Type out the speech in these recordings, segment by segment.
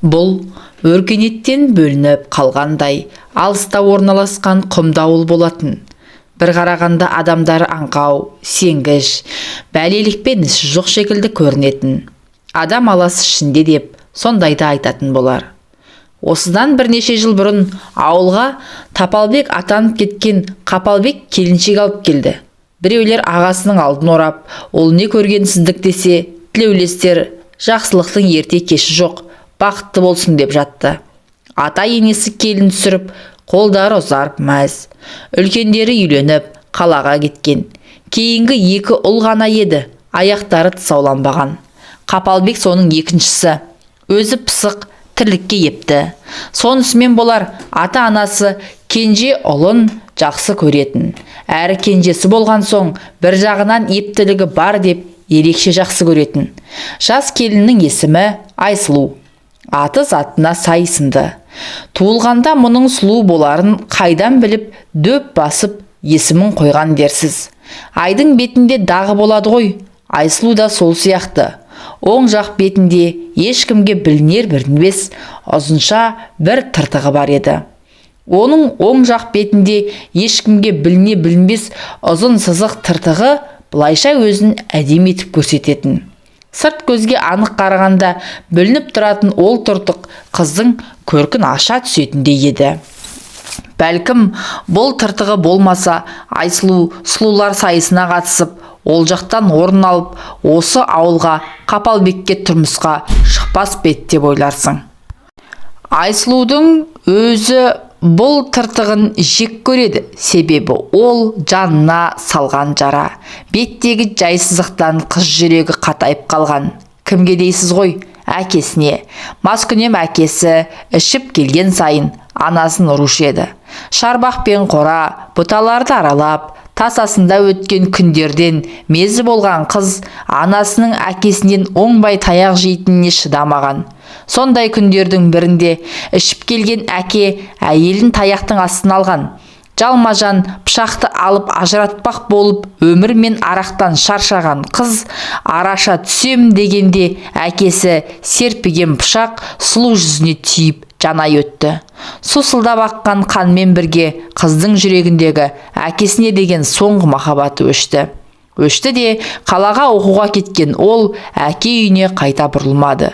Бұл өркениеттен бөлініп қалғандай алыста орналасқан құмды ауыл болатын. Бір қарағанда адамдар аңқау, сенгіш, бәлелікпен ісі жоқ шекілді көрінетін. Адам аласы ішінде деп сондайды айтатын болар. Осыдан бірнеше жыл бұрын ауылға Тапалбек атанып кеткен Қапалбек келіншек алып келді. Біреулер ағасының алдын орап, ол не көргенсіздік десе, тілеулестер жақсылықтың ерте кеші жоқ, бақытты болсын деп жатты. Ата енесі келін түсіріп, қолдары ұзарып мәз. Үлкендері үйленіп, қалаға кеткен. Кейінгі екі ұл ғана еді, аяқтары тұсауланбаған. Қапалбек соның екіншісі. Өзі пысық, тірлікке епті. Сонысымен болар, ата-анасы кенже ұлын жақсы көретін. Әрі кенжесі болған соң, бір жағынан ептілігі бар деп ерекше жақсы көретін. Жас келіннің есімі Айсұлу. Аты затына сай сынды. Туылғанда мұның сұлу боларын қайдан біліп, дөп басып есімін қойған дерсіз. Айдың бетінде дағы болады ғой, Айсұлу да сол сияқты. Оң жақ бетінде ешкімге білінер-білінбес ұзынша бір тыртығы бар еді. Оның оң жақ бетінде ешкімге біліне-білінбес ұзын сызық тыртығы бұлайша өзін әдемі етіп көрсететін. Сырт көзге анық қарағанда білініп тұратын ол тыртық қыздың көркін аша түсетіндей еді. Бәлкім, бұл тыртығы болмаса, Айсұлу сұлулар сайысына қатысып, ол жақтан орын алып, осы ауылға Қапалбекке тұрмысқа шықпас бет деп ойларсың. Айсұлудың өзі бұл тыртығын жек көреді, себебі ол жанына салған жара. Беттегі жайсыздықтан қыз жүрегі қатайып қалған. Кімге дейсіз ғой? Әкесіне. Маскүнем әкесі ішіп келген сайын анасын ұрушы еді. Шарбақпен қора, бұталарды аралап, тасасында өткен күндерден мезі болған қыз анасының әкесінен оңбай таяқ жейтініне шыдамаған. Сондай күндердің бірінде ішіп келген әке әйелін таяқтың астына алған. Жалма-жан пышақты алып ажыратпақ болып өмір мен арақтан шаршаған қыз араша түсем дегенде әкесі серпіген пышақ сұлу жүзіне тиіп жанай өтті. Сусылдап аққан қанмен бірге қыздың жүрегіндегі әкесіне деген соңғы махаббаты өшті. Өшті де қалаға оқуға кеткен ол әке үйіне қайта бұрылмады.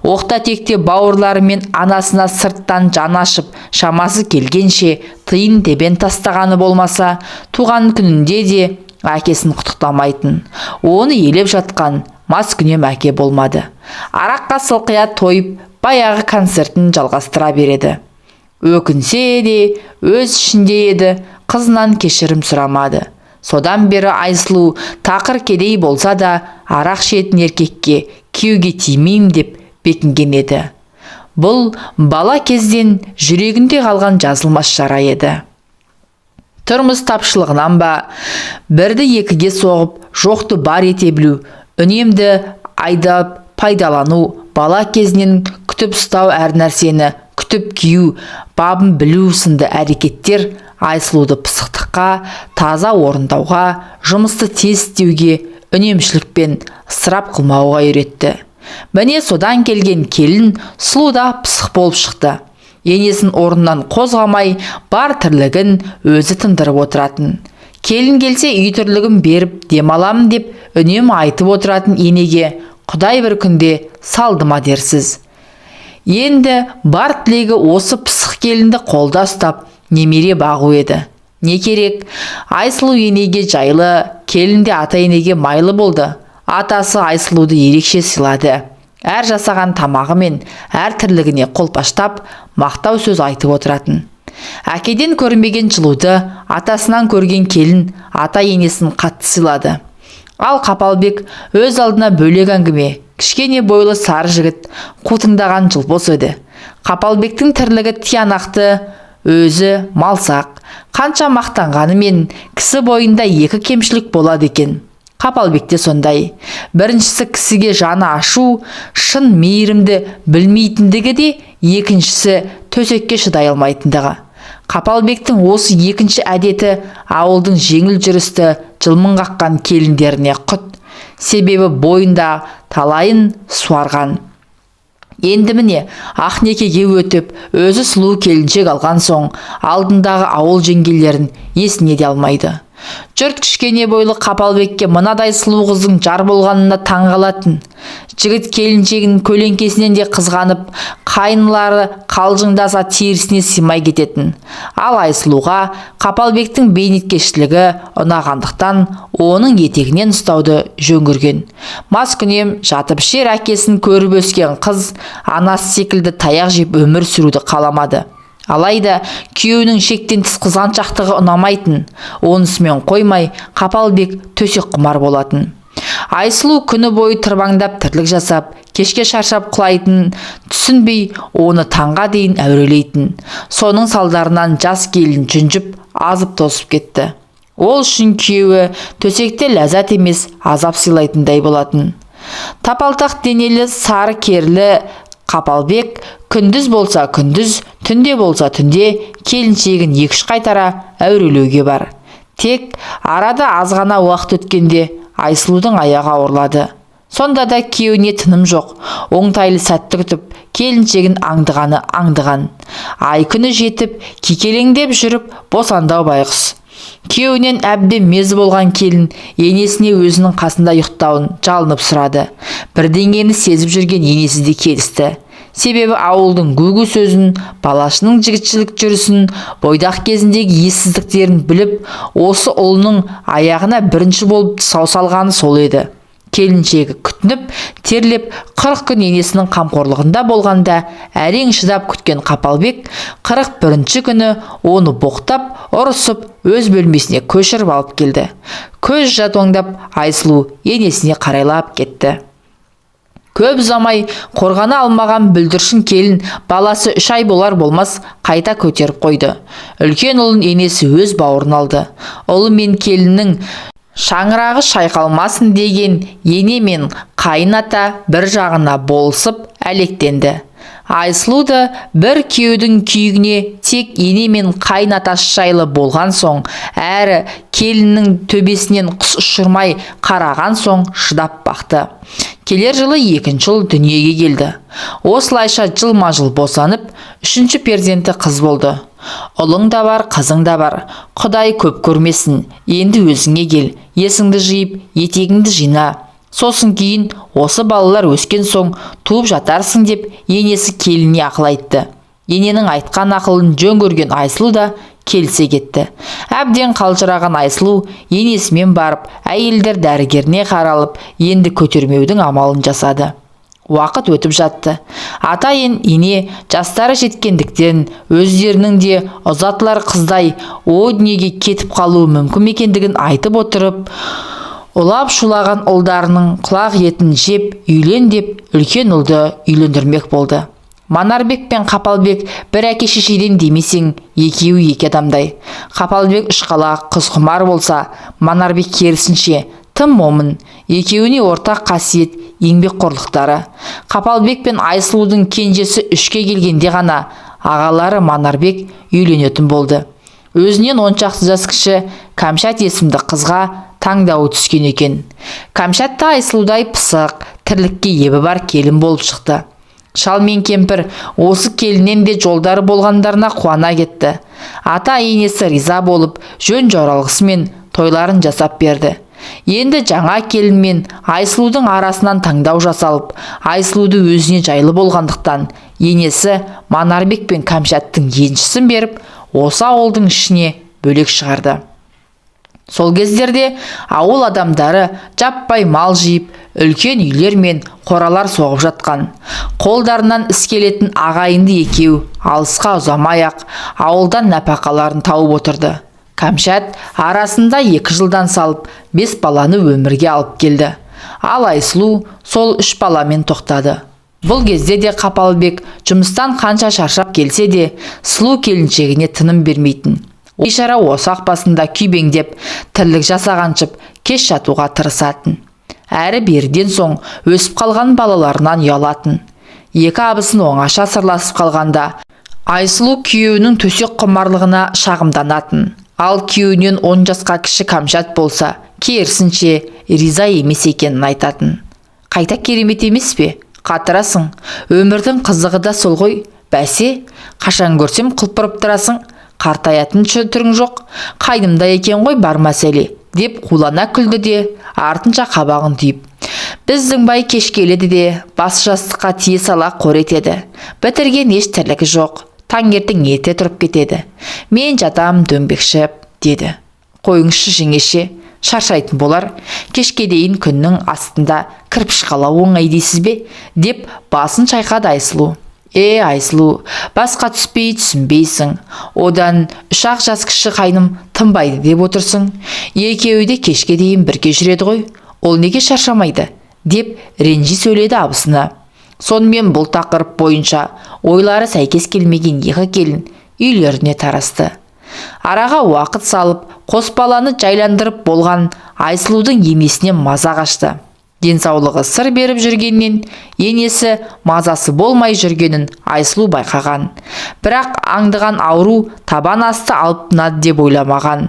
Оқта-текте бауырларымен анасына сырттан жан ашып, шамасы келгенше тиын тебен тастағаны болмаса, туған күнінде де әкесін құттықтамайтын. Оны елеп жатқан маскүнем әке болмады. Араққа сылқия тойып, баяғы концертін жалғастыра береді. Өкінсе де өз ішінде еді, қызынан кешірім сұрамады. Содан бері Айсұлу тақыр кедей болса да арақ ішетін еркекке күйеуге тимеймін деп бекінген еді. Бұл бала кезден жүрегінде қалған жазылмас жара еді. Тұрмыс тапшылығынан ба, бірді екіге соғып, жоқты бар ете білу, үнемді айдап пайдалану, бала кезінен күтіп ұстау әр нәрсені, күтіп кию, бабын білу сынды әрекеттер Айсұлуды пысықтыққа, таза орындауға, жұмысты тез істеуге, үнемшілікпен ысырап қылмауға үйретті. Міне содан келген келін сұлу да пысық болып шықты. Енесін орнынан қозғамай, бар тірлігін өзі тындырып отыратын. Келін келсе үй тірлігін беріп демаламын деп үнемі айтып отыратын енеге Құдай бір күнде салды ма дерсіз. Енді бар тілегі осы пысық келінді қолда ұстап немере бағу еді. Не керек? Айсұлу енеге жайлы, келінде ата енеге майлы болды. Атасы Айсұлуды ерекше сыйлады. Әр жасаған тамағы мен әр тірлігіне қолпаштап, мақтау сөз айтып отыратын. Әкеден көрмеген жылуды атасынан көрген келін ата енесін қатты сыйлады. Ал Қапалбек өз алдына бөлек әңгіме, кішкене бойлы сары жігіт, қутыңдаған жылбос еді. Қапалбектің тірлігі тиянақты, өзі малсақ, қанша мақтанғанымен кісі бойында екі кемшілік болады екен. Қапалбекте сондай. Біріншісі кісіге жаны ашу, шын мейірімді білмейтіндігі де, екіншісі төсекке шыдай алмайтындығы. Қапалбектің осы екінші әдеті ауылдың жеңіл жүрісті жылмың қаққан келіндеріне құт. Себебі бойында талайын суарған. Енді міне ақ некеге өтіп, өзі сұлу келіншек алған соң, алдындағы ауыл жеңгелерін есіне де алмайды. Жұрт кішкене бойлы Қапалбекке мынадай сұлу қыздың жар болғанына таң қалатын. Жігіт келіншегінің көлеңкесінен де қызғанып, қайнылары қалжыңдаса терісіне сыймай кететін. Ал Айсұлуға Қапалбектің бейнеткештілігі ұнағандықтан оның етегінен ұстауды жөн көрген. Маскүнем жатып ішер әкесін көріп өскен қыз анасы секілді таяқ жеп өмір сүруді қаламады. Алайда күйеуінің шектен тыс қызғаншақтығы ұнамайтын. Онысымен қоймай Қапалбек төсек құмар болатын. Айсұлу күні бойы тырбаңдап тірлік жасап, кешке шаршап құлайтын, түсінбей оны таңға дейін әурелейтін. Соның салдарынан жас келін жүнжіп, азып тосып кетті. Ол үшін күйеуі төсекте ләззат емес, азап сыйлайтындай болатын. Тапалтақ денелі, сары керлі Қапалбек күндіз болса күндіз, түнде болса түнде келіншегін екі-үш қайтара әурелеуге бар. Тек арада аз ғана уақыт өткенде Айсұлудың аяғы ауырлады. Сонда да күйеуіне тыным жоқ. Оңтайлы сәтті күтіп, келіншегін аңдығаны аңдыған. Ай күні жетіп, кекелеңдеп жүріп, босандау байғұс. Күйеуінен әбден мезі болған келін енесіне өзінің қасында ұйықтауын жалынып сұрады. Бірдеңені сезіп жүрген енесі де келісті. Себебі ауылдың гүгу сөзін, балашының жігітшілік жүрісін, бойдақ кезіндегі ессіздіктерін біліп, осы ұлының аяғына бірінші болып сау салғаны сол еді. Келіншегі күтініп, терлеп, 40 күн енесінің қамқорлығында болғанда, әрең шыдап күткен Қапалбек 41-ші күні оны боқтап, ұрысып, өз бөлмесіне көшіріп алып келді. Көз жатоңдап, Айсұлу енесіне қарайлап кетті. Көп ұзамай қорғана алмаған бүлдіршін келін баласы 3 ай болар болмас қайта көтеріп қойды. Үлкен ұлын енесі өз бауырын алды. Ұлы мен келіннің шаңырағы шайқалмасын деген ене мен қайната бір жағына болысып әлектенді. Айсұлу да бір күйеудің күйігіне тек ене мен қайнатасы жайлы болған соң, әрі келіннің төбесінен құс ұшырмай қараған соң шыдап бақты. Келер жылы 2-ші ұл дүниеге келді. Осылайша жылма-жыл босанып, 3-ші перзенті қыз болды. Ұлың да бар, қызың да бар. Құдай көп көрмесін. Енді өзіңе кел, есіңді жиып, етегіңді жина. Сосын кейін осы балалар өскен соң туып жатарсың деп енесі келініне ақыл айтты. Ененің айтқан ақылын жөн көрген Айсұлу да келсе кетті. Әбден қалжыраған Айсұлу енесімен барып, әйелдер дәрігеріне қаралып, енді көтермеудің амалын жасады. Уақыт өтіп жатты. Атайын ене жастары жеткендіктен өздерінің де ұзатылар қыздай о дүниеге кетіп қалуы мүмкін екендігін айтып отырып, ұлап шулаған ұлдарының құлақ етін жеп, үйлен деп үлкен ұлды үйлендірмек болды. Манарбек пен Қапалбек бір әке шешеден демесең, екеуі екі адамдай. Қапалбек ұшқалақ, қызқұмар болса, Манарбек керісінше тым момын. Екеуіне ортақ қасиет еңбекқорлықтары. Қапалбек пен Айсұлудың кенжесі 3-ке келгенде ғана ағалары Манарбек үйленетін болды. Өзінен 10 шақты жас кіші Кәмшат есімді қызға таңдауы түскен екен. Кәмшат та Айсұлудай пысық, тірлікке ебі бар келін болып шықты. Шал мен кемпір осы келіннен де жолдары болғандарына қуана кетті. Ата енесі риза болып, жөн жоралғысымен тойларын жасап берді. Енді жаңа келін мен Айсұлудың арасынан таңдау жасалып, Айсұлуды өзіне жайлы болғандықтан, енесі Манарбек пен Кәмшаттың еншісін беріп, осы ауылдың ішіне бөлек шығарды. Сол кездерде ауыл адамдары жаппай мал жиып, үлкен үйлер мен қоралар соғып жатқан. Қолдарынан іс келетін ағайынды екеу алысқа ұзамай-ақ ауылдан нәпақаларын тауып отырды. Кәмшат арасында 2 жылдан салып 5 баланы өмірге алып келді. Ал Айсұлу сол 3 баламен тоқтады. Бұл кезде де Қапалбек жұмыстан қанша шаршап келсе де, сұлу келіншегіне тыным бермейтін. Бейшара осақ басында күйбеңдеп, тірлік жасағаншып, кеш жатуға тырысатын. Әрі берден соң өсіп қалған балаларынан ұялатын. 2 абысын оңаша сырласып қалғанда, Айсұлу күйеуінің төсек құмарлығына шағымданатын. Ал күйеуінен 10 жасқа кіші Кәмшат болса, керісінше риза емес екенін айтатын. Қайта керемет емес пе? Қатырасың, өмірдің қызығы да сол ғой. Бәсе, қашан көрсем құлпырып тұрасың, қартаятын түрің жоқ, қайнымда екен ғой бар мәселе, деп қулана күлді де, артынша қабағын түйіп. Біздің бай кеш келеді де, бас жастыққа тие сала қор етеді. Бітірген еш тірлігі жоқ, таңертең ерте тұрып кетеді. Мен жатам дөңбекшіп, деді. Қойыңызшы жеңеше, шаршайтын болар, кешке дейін күннің астында кірпіш қалау оңай дейсіз бе, деп басын шайқады Айсұлу. Айсұлу, басқа түспей түсінбейсің. Одан 3 ақ жас кіші қайным тынбайды деп отырсың. Екеуі де кешке дейін бірге жүреді ғой. Ол неге шаршамайды? Деп ренжи сөйледі абысына. Сонымен бұл тақырып бойынша ойлары сәйкес келмеген екі келін үйлеріне тарасты. Араға уақыт салып, қос баланы жайландырып болған Айсұлудың енесіне маза қашты. Денсаулығы сыр беріп жүргеннен, енесі мазасы болмай жүргенін Айсұлу байқаған. Бірақ аңдыған ауру табан асты алып тынады деп ойламаған.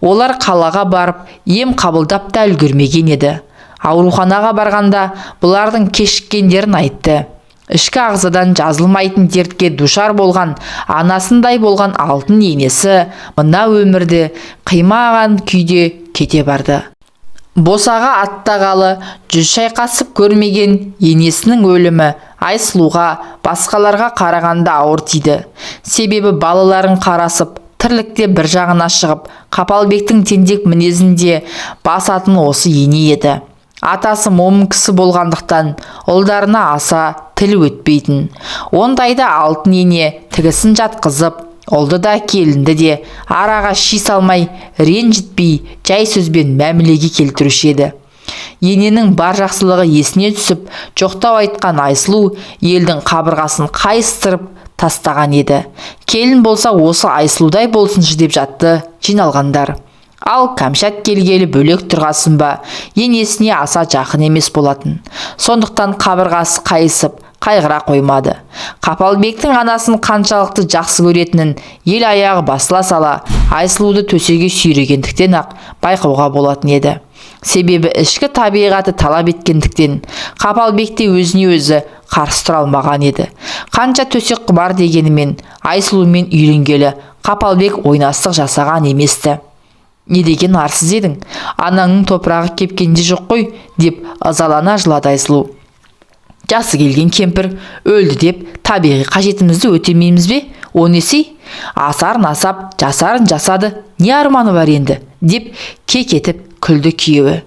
Олар қалаға барып, ем қабылдап та үлгермеген еді. Ауруханаға барғанда бұлардың кешіккендерін айтты. Ішкі ағзадан жазылмайтын дертке душар болған, анасындай болған алтын енесі мына өмірді қимаған күйде кете барды. Босаға аттағалы 100 шайқасып көрмеген енесінің өлімі Айсұлуға басқаларға қарағанда ауыр тиді. Себебі балаларын қарасып, тірлікте бір жағына шығып, Қапалбектің тентек мінезінде басатын осы ене еді. Атасы момын кісі болғандықтан ұлдарына аса тіл өтпейтін. Ондайда алтын ене тігісін жатқызып, ұлды да келінді де араға ши салмай, ренжітпей, жай сөзбен мәмілеге келтіруші еді. Ененің бар жақсылығы есіне түсіп, жоқтау айтқан Айсұлу елдің қабырғасын қайыстырып тастаған еді. Келін болса осы Айсұлудай болсыншы деп жатты жиналғандар. Ал Кәмшат келгелі бөлек тұрғасын ба, енесіне аса жақын емес болатын. Сондықтан қабырғасы қайысып, қайғыра қоймады. Қапалбектің анасын қаншалықты жақсы көретінін ел аяғы басыла сала Айсұлуды төсеге сүйрегендіктен ақ байқауға болатын еді. Себебі ішкі табиғаты талап еткендіктен Қапалбекте өзіне өзі қарсы тұра алмаған еді. Қанша төсек құмар дегенімен Айсұлумен үйленгелі Қапалбек ойнастық жасаған еместі. Не деген арсыз едің, анаңның топырағы кепкенде жоқ қой, деп ызалана жылады Айсұлу. Жасы келген кемпір өлді деп табиғи қажетімізді өтемейміз бе? О несі? Асарын асап, жасарын жасады, не арманы бар енді? Деп кекетіп күлді күйеуі.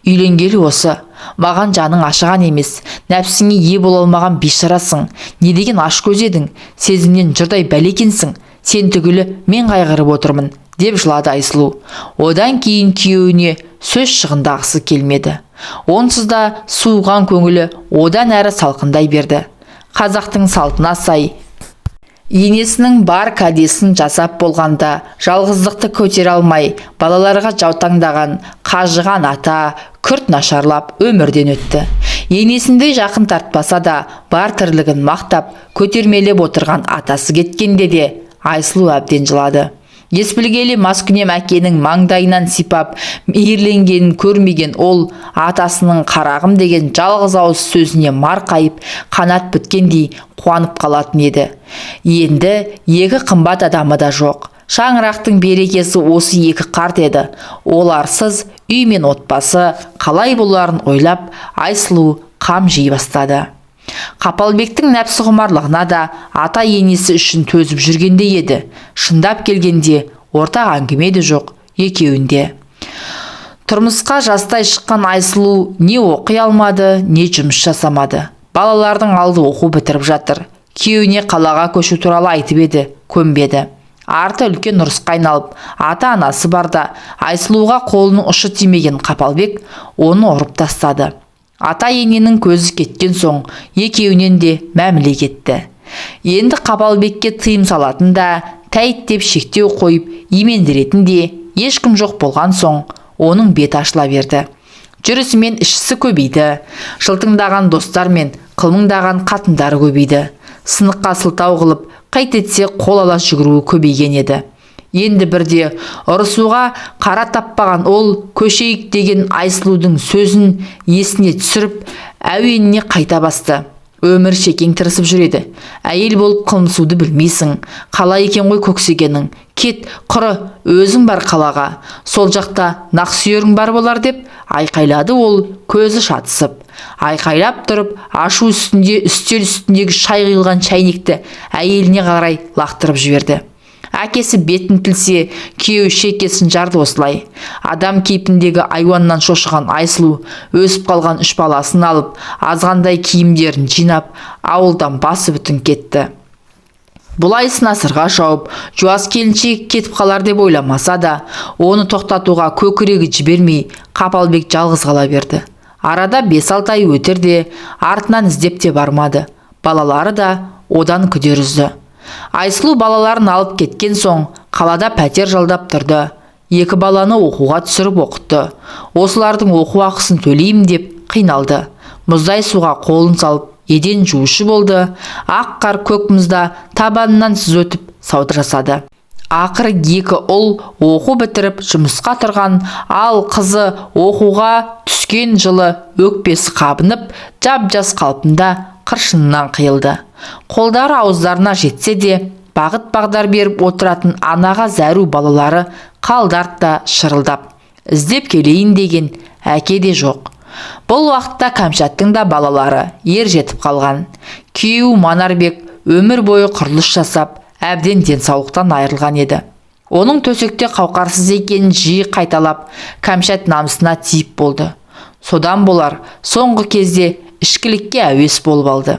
Үйленгелі осы, маған жаның ашыған емес, нәпсіңе ие бола алмаған бейшарасың. Не деген аш көз едің, сезімнен жұрдай бәлекенсің, сен түгілі мен қайғырып отырмын, деп жылады Айсұлу. Одан кейін күйеуіне сөз шығындағысы келмеді. Онсыз да суыған көңілі одан әрі салқындай берді. Қазақтың салтына сай енесінің бар кәдесін жасап болғанда жалғыздықты көтере алмай балаларға жаутаңдаған қажыған ата күрт нашарлап өмірден өтті. Енесіндей жақын тартпаса да бар тірлігін мақтап көтермелеп отырған атасы кеткенде де Айсұлу әбден жылады. Ес білгелі маскүнем әкенің маңдайынан сипап мейірленгенін көрмеген ол атасының қарағым деген жалғыз ауыз сөзіне марқайып қанат біткендей қуанып қалатын еді. Енді екі қымбат адамы да жоқ. Шаңырақтың берекесі осы екі қарт еді. Оларсыз үй мен отбасы қалай боларын ойлап Айсұлу қам жей бастады. Қапалбектің нәпсі құмарлығына да ата енесі үшін төзіп жүргенде еді. Шындап келгенде ортақ әңгіме де жоқ екеуінде. Тұрмысқа жастай шыққан Айсұлу не оқи алмады, не жұмыс жасамады. Балалардың алды оқу бітіріп жатыр. Күйеуіне қалаға көшу туралы айтып еді, көнбеді. Арты үлкен ұрысқа айналып, ата-анасы барда Айсұлуға қолының ұшы тимеген Қапалбек оны ұрып тастады. Ата ененің көзі кеткен соң екеуінен де мәміле кетті. Енді Қапалбекке тыйым салатын да, тәйт деп шектеу қойып, имендіретін де ешкім жоқ болған соң оның бет ашыла берді. Жүрісімен ішісі көбейді. Жылтыңдаған достар мен қылмыңдаған қатындары көбейді. Сыныққа сылтау қылып, қайтетсе қол ала жүгіруі көбейген еді. Енді бірде ұрысуға қара таппаған ол көшейік деген Айсұлудың сөзін есіне түсіріп, әуеніне қайта басты. Өмір шекең тырысып жүреді. Әйел болып қылмысуды білмейсің. Қалай екен ғой көксегенің. Кет, құры, өзің бар қалаға. Сол жақта нақсүйерің бар болар деп айқайлады ол, көзі шатысып. Айқайлап тұрып, ашу үстінде үстел үстіндегі шай құйылған шайнекті әйеліне қарай лақтырып жіберді. Әкесі бетін тілсе, күйеуі шекесін жарды осылай. Адам кейпіндегі айуаннан шошыған Айсұлу өсіп қалған 3 баласын алып, азғандай киімдерін жинап, ауылдан басы бүтін кетті. Бұлайсын асырға шауып, жуас келіншек кетіп қалар деп ойламаса да, оны тоқтатуға көкірегі жібермей, Қапалбек жалғыз қала берді. Арада 5-6 ай өтер де, артынан іздеп те бармады. Балалары да одан күдер үзді. Айсұлу балаларын алып кеткен соң, қалада пәтер жалдап тұрды. 2 баланы оқуға түсіріп оқытты. Осылардың оқу ақысын төлеймін деп қиналды. Мұздай суға қолын салып, еден жуушы болды. Ақ қар көк мұзда табанынан сыз өтіп сауда жасады. Ақыры 2 ұл оқу бітіріп жұмысқа тұрған, ал қызы оқуға түскен жылы өкпесі қабынып, жап-жас қалпында қыршынынан қиылды. Қолдары ауыздарына жетсе де, бағыт-бағдар беріп отыратын анаға зәру балалары қалдарт та шырылдап. Іздеп келейін деген әке де жоқ. Бұл уақытта Кәмшаттың да балалары ер жетіп қалған. Күйеуі Манарбек өмір бойы құрылыс жасап, әбден денсаулықтан айырылған еді. Оның төсекте қауқарсыз екенін жиі қайталап, Кәмшат намысына тиіп болды. Содан болар, соңғы кезде ішкілікке әуес болып алды.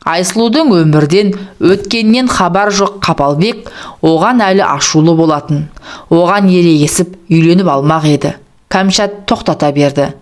Айсұлудың өмірден өткеннен хабар жоқ Қапалбек оған әлі ашулы болатын. Оған ерегесіп үйленіп алмақ еді. Кәмшат тоқтата берді.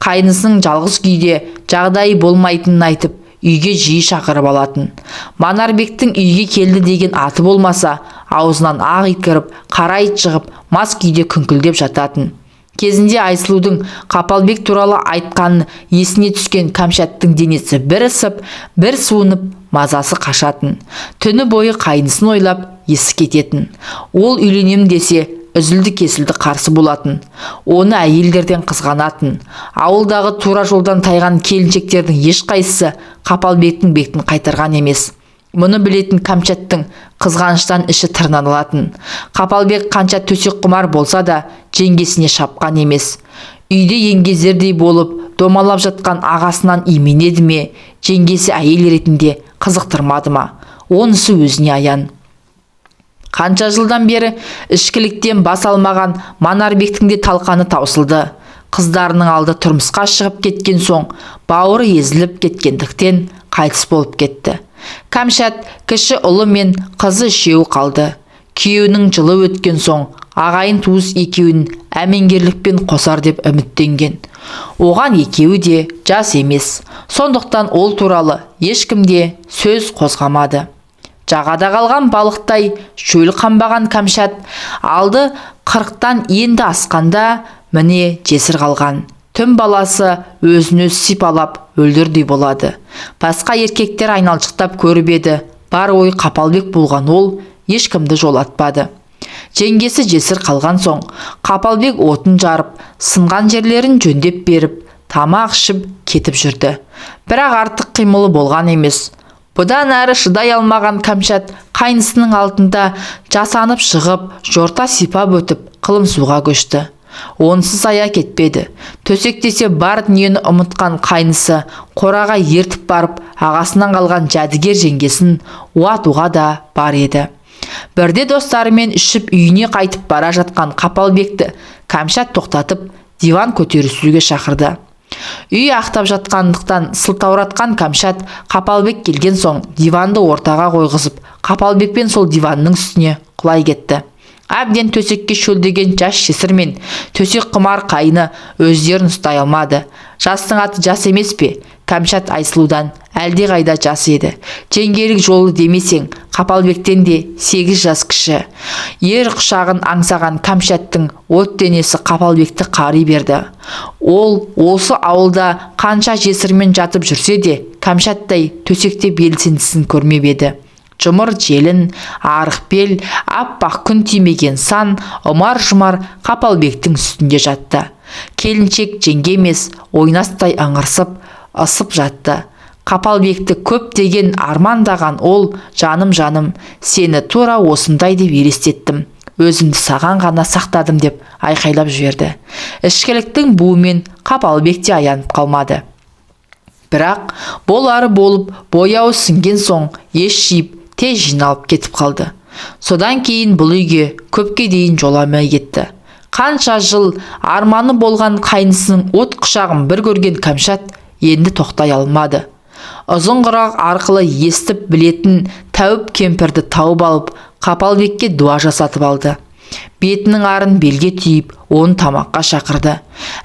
Қайнысының жалғыз күйде жағдайы болмайтынын айтып, үйге жиі шақырып алатын. Манарбектің үйге келді деген аты болмаса, аузынан ақ ит кіріп, қара ит шығып, мас күйде күңкілдеп жататын. Кезінде Айсұлудың Қапалбек туралы айтқанын есіне түскен Кәмшаттың денесі бір ысып, бір суынып, мазасы қашатын. Түні бойы қайнысын ойлап, есі кететін. Ол үйленем десе, үзілді кесілді қарсы болатын. Оны әйелдерден қызғанатын. Ауылдағы тура жолдан тайған келіншектердің ешқайсысы Қапалбектің бетін қайтарған емес. Мұны білетін Кәмшаттың қызғаныштан іші тырналатын. Қапалбек қанша төсек құмар болса да, жеңгесіне шапқан емес. Үйде еңгезердей болып, домалап жатқан ағасынан именеді ме, жеңгесі әйел ретінде қызықтырмады ма? Онысы өзіне аян. Қанша жылдан бері ішкіліктен бас алмаған Манарбектің де талқаны таусылды. Қыздарының алды тұрмысқа шығып кеткен соң, бауыры езіліп кеткендіктен қайтыс болып кетті. Кәмшат кіші ұлы мен қызы үшеуі қалды. Күйеуінің жылы өткен соң, ағайын туыс екеуін әмеңгерлікпен қосар деп үміттенген. Оған екеуі де жас емес. Сондықтан ол туралы ешкімде сөз қозғамады. Жағада қалған балықтай шөл қамбаған Кәмшат алды 40-тан енді асқанда міне жесір қалған. Түн баласы өзін-өз сипалап өлдірдей болады. Басқа еркектер айналшықтап көріп еді, бар ой Қапалбек болған ол ешкімді жолатпады. Жеңгесі жесір қалған соң, Қапалбек отын жарып, сынған жерлерін жөндеп беріп, тамақ ішіп кетіп жүрді. Бірақ артық қимылы болған емес. Бұдан әрі шыдай алмаған Кәмшат қайнысының алдында жасанып шығып, жорта сипап өтіп, қылымсуға көшті. Онсыз ая кетпеді. Төсектесе бар дүниені ұмытқан қайнысы қораға ертіп барып, ағасынан қалған жәдігер жеңгесін уатуға да бар еді. Бірде достарымен ішіп үйіне қайтып бара жатқан Қапалбекті Кәмшат тоқтатып, диван көтерісуге шақырды. Үй ақтап жатқандықтан сылтауратқан Кәмшат Қапалбек келген соң диванды ортаға қойғызып, Қапалбекпен сол диванның үстіне құлай кетті. Әбден төсекке шөлдеген жас жесір мен төсек құмар қайны өздерін ұстай алмады. Жастың аты жас емес пе? Кәмшат Айсұлудан әлде қайда жас еді. Жеңгелік жолы демесең, Қапалбектен де 8 жас кіші. Ер құшағын аңсаған Кәмшаттың от денесі Қапалбекті қари берді. Ол осы ауылда қанша жесірмен жатып жүрсе де, Кәмшаттай төсекте белсендісін көрмеп еді. Жұмыр желін, арық бел, аппақ күн тимеген сан, ұмар-жұмар Қапалбектің үстінде жатты. Келіншек жеңге емес, ойнастай аңырсып, ысып жатты. Қапалбекті көптеген армандаған ол, жаным, сені тура осындай деп елестеттім. Өзімді саған ғана сақтадым деп айқайлап жіберді. Ішкіліктің буымен Қапалбек те аянып қалмады. Бірақ болары болып бояуы сіңген соң еш жиып тез жиналып кетіп қалды. Содан кейін бұл үйге көпке дейін жоламай кетті. Қанша жыл арманы болған қайнысының от құшағын бір көрген Кәмшат енді тоқтай алмады. Ұзын құрақ арқылы естіп білетін тәуіп кемпірді тауып алып, Қапалбекке дуа жасатып алды. Бетінің арын белге түйіп, оны тамаққа шақырды.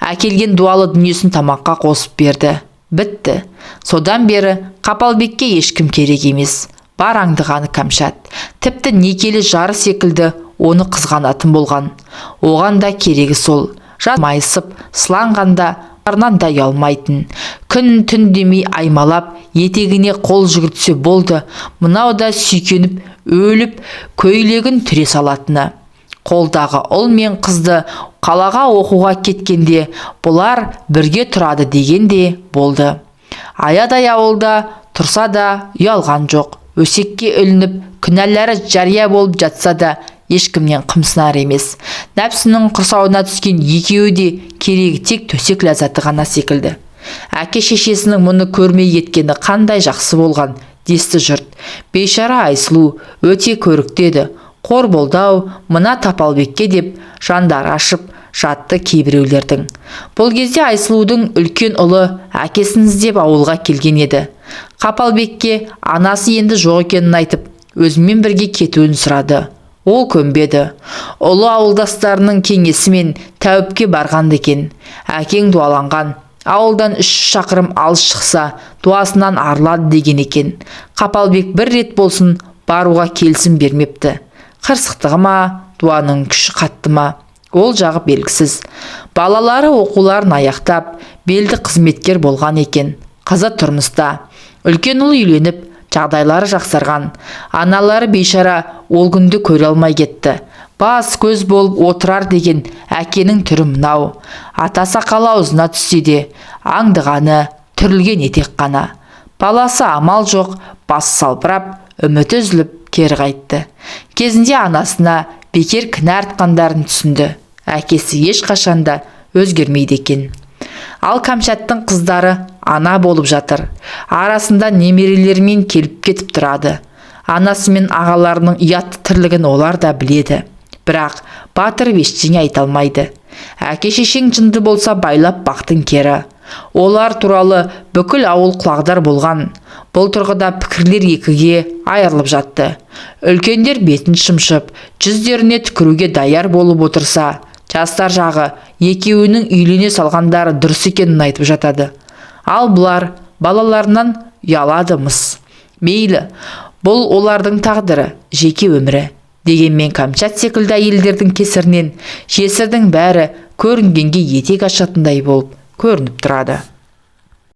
Әкелген дуалы дүниесін тамаққа қосып берді. Бітті. Содан бері Қапалбекке ешкім керек емес. Бар аңдығаны Кәмшат. Тіпті некелі жары секілді оны қызғанатын болған. Оған да керегі сол. Жас майысып, сыланғанда арнан да ұялмайтын. Күн түн демей аймалап, етегіне қол жүгіртсе болды. Мынау да сүйкеніп, өліп, көйлегін түре салатыны. Қолдағы ұл мен қызды қалаға оқуға кеткенде бұлар бірге тұрады дегенде болды. Аядай ауылда тұрса да ұялған жоқ. Өсекке ілініп, күнәлері жария болып жатса да ешкімнен қымсынар емес. Нәпсінің құрсауына түскен екеуі де керегі тек төсек ләззаты ғана секілді. Әке шешесінің мұны көрмей кеткені қандай жақсы болған, десті жұрт. Бейшара Айсұлу өте көрікті еді. Қор болды-ау мына Тапалбекке деп жандар ашып жатты кейбіреулердің. Бұл кезде Айсұлудың үлкен ұлы әкесін іздеп ауылға келген еді. Қапалбекке анасы енді жоқ екенін айтып, өзімен бірге кетуін сұрады. Ол көнбеді. Ұлы ауылдастарының кеңесімен тәуіпке барған екен. Әкең дуаланған. Ауылдан 3 шақырым алыс шықса, дуасынан арылады деген екен. Қапалбек бір рет болсын баруға келісім бермепті. Қырсықтығы ма, дуаның күші қатты ма, ол жағы белгісіз. Балалары оқуларын аяқтап, белді қызметкер болған екен. Қызы тұрмыста. Үлкен ұлы үйленіп, жағдайлары жақсарған. Аналары бейшара ол күнді көре алмай кетті. Бас көз болып отырар деген әкенің түрі мынау. Ата сақалы аузына түссе де, аңдығаны, түрілген етек қана. Баласы амал жоқ, бас салбырап, үміті үзіліп кері қайтты. Кезінде анасына бекер кінә артқандарын түсінді. Әкесі ешқашанда өзгермейді екен. Ал Кәмшаттың қыздары ана болып жатыр. Арасында немерелерімен келіп кетіп тұрады. Анасы мен ағаларының ұятты тірлігін олар да біледі. Бірақ батыр ештеңе айта алмайды. Әке шешең жынды болса байлап бақтың кері. Олар туралы бүкіл ауыл құлағдар болған. Бұл тұрғыда пікірлер екіге айырылып жатты. Үлкендер бетін шымшып, жүздеріне түкіруге даяр болып отырса, жастар жағы екеуінің үйлене салғандары дұрыс екенін айтып жатады. Ал бұлар балаларынан ұяладымыз. Мейлі, бұл олардың тағдыры, жеке өмірі. Дегенмен Кәмшат секілді әйелдердің кесірінен жесірдің бәрі көрінгенге етек ашатындай болып көрініп тұрады.